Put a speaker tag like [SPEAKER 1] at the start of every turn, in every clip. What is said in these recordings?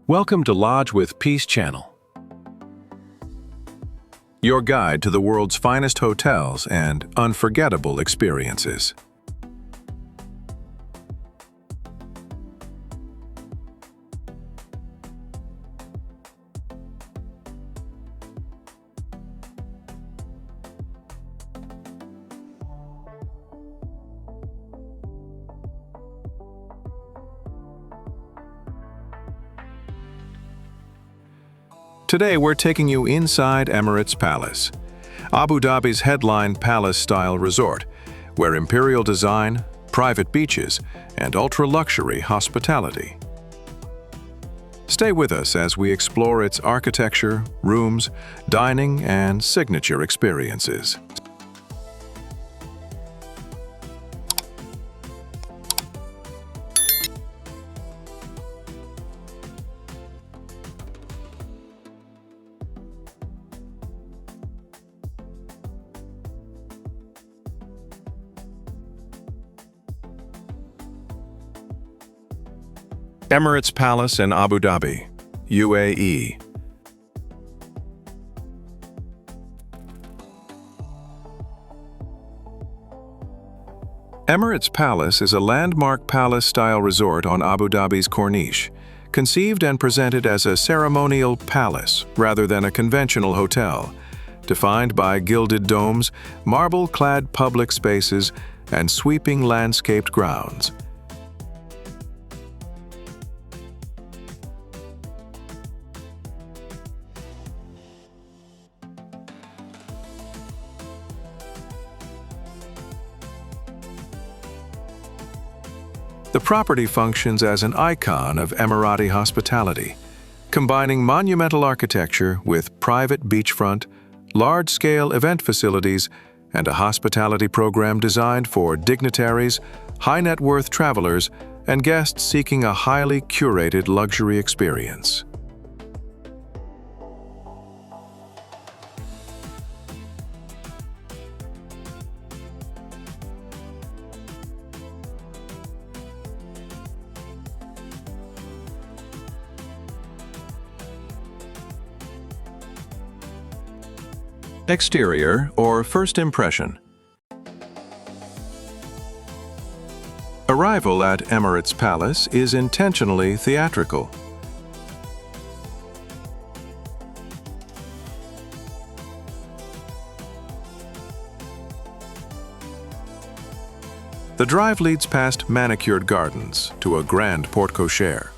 [SPEAKER 1] Welcome to Lodge with Peace Channel, your guide to the world's finest hotels and unforgettable experiences. Today we're taking you inside Emirates Palace, Abu Dhabi's headline palace-style resort, where imperial design, private beaches, and ultra-luxury hospitality. Stay with us as we explore its architecture, rooms, dining, and signature experiences. Emirates Palace in Abu Dhabi, UAE. Emirates Palace is a landmark palace-style resort on Abu Dhabi's Corniche, conceived and presented as a ceremonial palace rather than a conventional hotel, defined by gilded domes, marble-clad public spaces, and sweeping landscaped grounds. The property functions as an icon of Emirati hospitality, combining monumental architecture with private beachfront, large-scale event facilities, and a hospitality program designed for dignitaries, high-net-worth travelers, and guests seeking a highly curated luxury experience. Exterior or first impression. Arrival at Emirates Palace is intentionally theatrical. The drive leads past manicured gardens to a grand porte-cochere,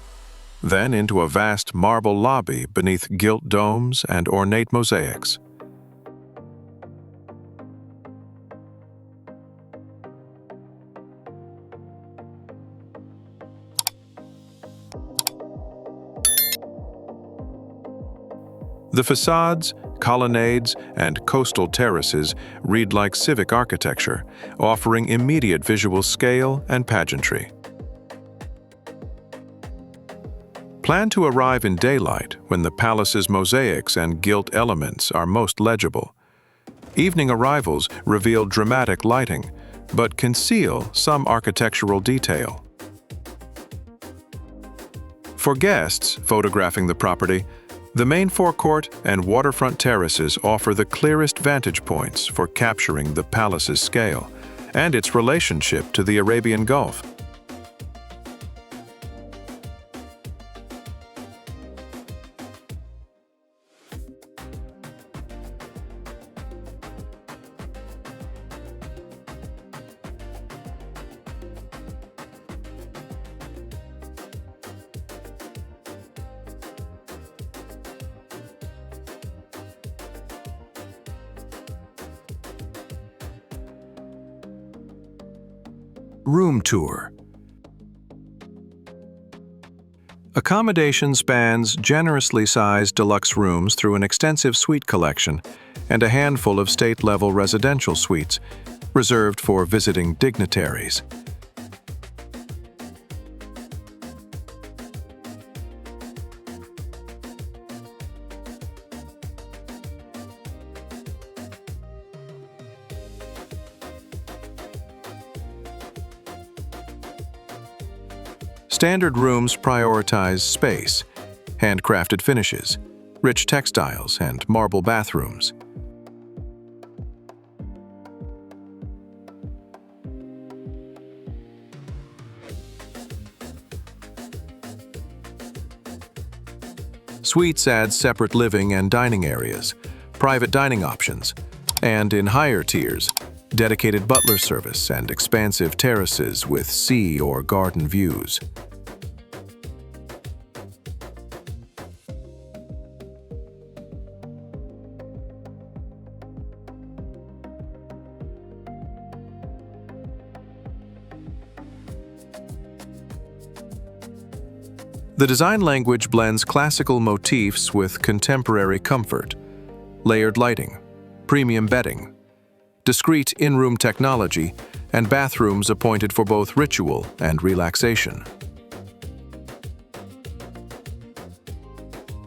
[SPEAKER 1] then into a vast marble lobby beneath gilt domes and ornate mosaics. The facades, colonnades, and coastal terraces read like civic architecture, offering immediate visual scale and pageantry. Plan to arrive in daylight when the palace's mosaics and gilt elements are most legible. Evening arrivals reveal dramatic lighting, but conceal some architectural detail. For guests photographing the property, the main forecourt and waterfront terraces offer the clearest vantage points for capturing the palace's scale and its relationship to the Arabian Gulf. Room tour. Accommodation spans generously sized deluxe rooms through an extensive suite collection and a handful of state-level residential suites reserved for visiting dignitaries. Standard rooms prioritize space, handcrafted finishes, rich textiles, and marble bathrooms. Suites add separate living and dining areas, private dining options, and in higher tiers, dedicated butler service and expansive terraces with sea or garden views. The design language blends classical motifs with contemporary comfort, layered lighting, premium bedding, discreet in-room technology, and bathrooms appointed for both ritual and relaxation.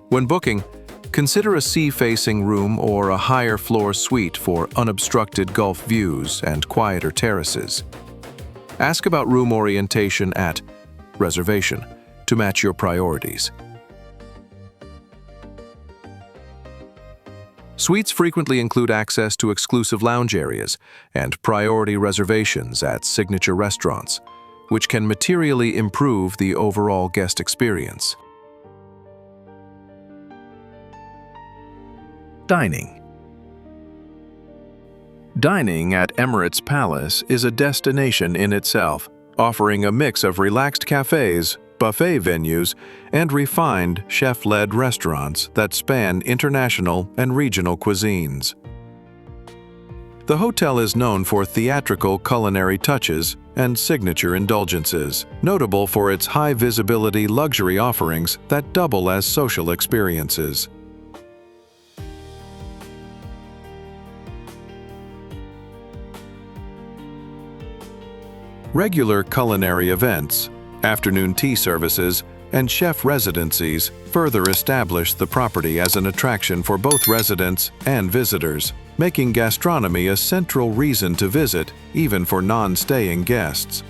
[SPEAKER 1] When booking, consider a sea-facing room or a higher floor suite for unobstructed Gulf views and quieter terraces. Ask about room orientation at reservation to match your priorities. Suites frequently include access to exclusive lounge areas and priority reservations at signature restaurants, which can materially improve the overall guest experience. Dining. Dining at Emirates Palace is a destination in itself, offering a mix of relaxed cafes, buffet venues, and refined chef-led restaurants that span international and regional cuisines. The hotel is known for theatrical culinary touches and signature indulgences, notable for its high-visibility luxury offerings that double as social experiences. Regular culinary events, afternoon tea services, and chef residencies further establish the property as an attraction for both residents and visitors, making gastronomy a central reason to visit even for non-staying guests.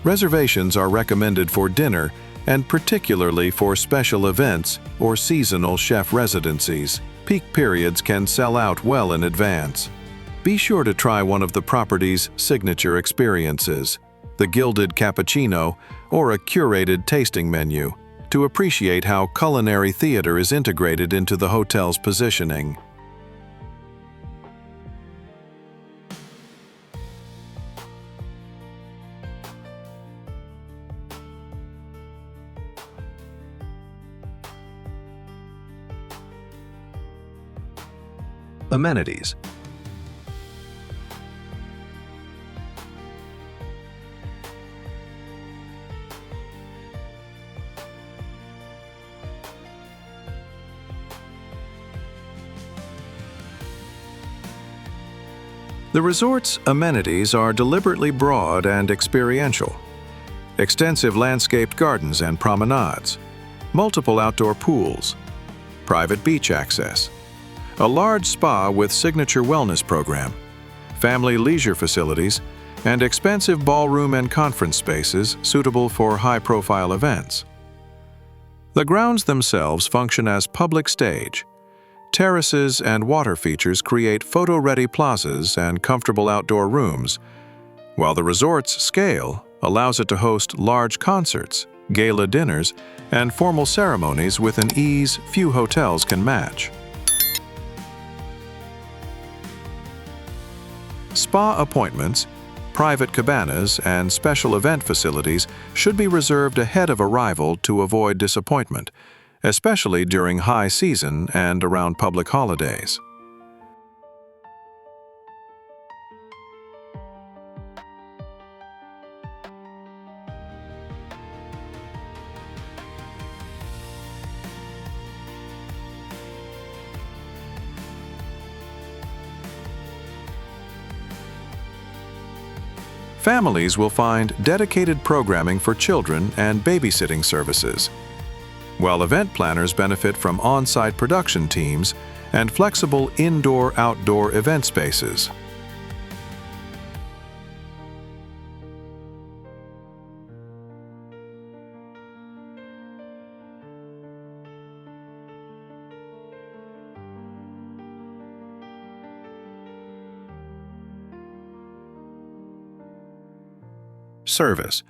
[SPEAKER 1] Reservations are recommended for dinner and particularly for special events or seasonal chef residencies. Peak periods can sell out well in advance. Be sure to try one of the property's signature experiences, the Gilded Cappuccino or a curated tasting menu, to appreciate how culinary theater is integrated into the hotel's positioning. Amenities. The resort's amenities are deliberately broad and experiential. Extensive landscaped gardens and promenades, multiple outdoor pools, private beach access, a large spa with signature wellness program, family leisure facilities, and expensive ballroom and conference spaces suitable for high-profile events. The grounds themselves function as public stage. Terraces and water features create photo-ready plazas and comfortable outdoor rooms, while the resort's scale allows it to host large concerts, gala dinners, and formal ceremonies with an ease few hotels can match. Spa appointments, private cabanas, and special event facilities should be reserved ahead of arrival to avoid disappointment, especially during high season and around public holidays. Families will find dedicated programming for children and babysitting services, while event planners benefit from on-site production teams and flexible indoor-outdoor event spaces. Service.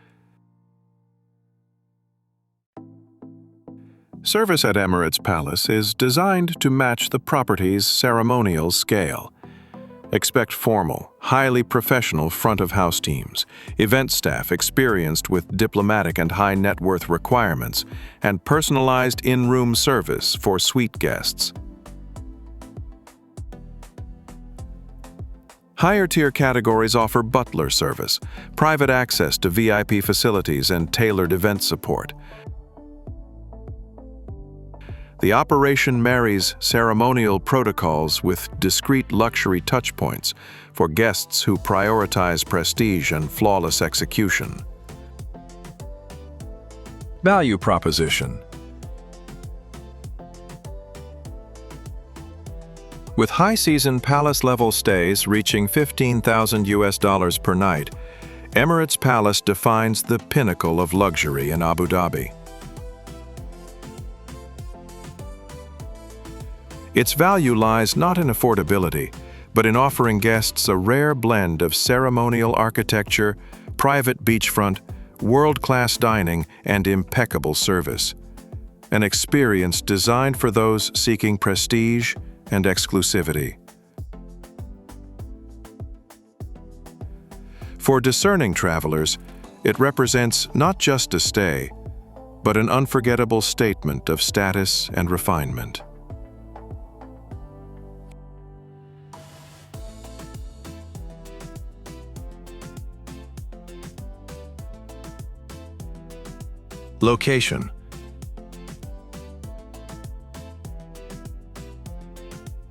[SPEAKER 1] Service at Emirates Palace is designed to match the property's ceremonial scale. Expect formal, highly professional front-of-house teams, event staff experienced with diplomatic and high-net-worth requirements, and personalized in-room service for suite guests. Higher-tier categories offer butler service, private access to VIP facilities, and tailored event support. The operation marries ceremonial protocols with discreet luxury touchpoints for guests who prioritize prestige and flawless execution. Value proposition. With high-season palace-level stays reaching $15,000 per night, Emirates Palace defines the pinnacle of luxury in Abu Dhabi. Its value lies not in affordability, but in offering guests a rare blend of ceremonial architecture, private beachfront, world-class dining, and impeccable service. An experience designed for those seeking prestige and exclusivity. For discerning travelers, it represents not just a stay, but an unforgettable statement of status and refinement. Location.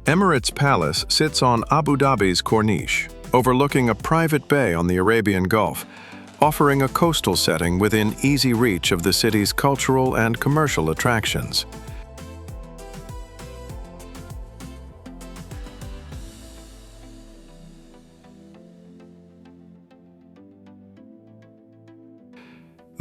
[SPEAKER 1] Emirates Palace sits on Abu Dhabi's Corniche, overlooking a private bay on the Arabian Gulf, offering a coastal setting within easy reach of the city's cultural and commercial attractions.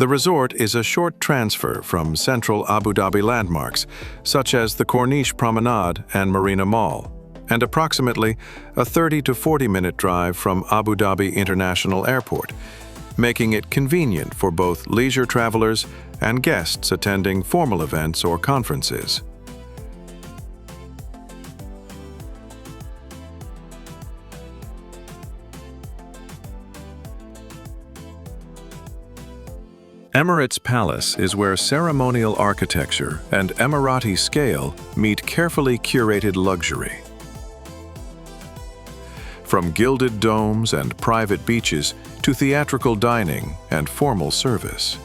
[SPEAKER 1] The resort is a short transfer from central Abu Dhabi landmarks, such as the Corniche Promenade and Marina Mall, and approximately a 30 to 40-minute drive from Abu Dhabi International Airport, making it convenient for both leisure travelers and guests attending formal events or conferences. Emirates Palace is where ceremonial architecture and Emirati scale meet carefully curated luxury. From gilded domes and private beaches to theatrical dining and formal service.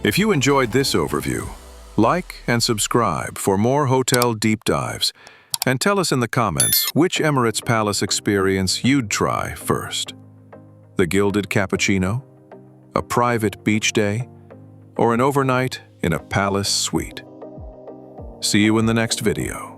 [SPEAKER 1] If you enjoyed this overview, like and subscribe for more hotel deep dives, and tell us in the comments which Emirates Palace experience you'd try first. The Gilded Cappuccino, a private beach day, or an overnight in a palace suite. See you in the next video.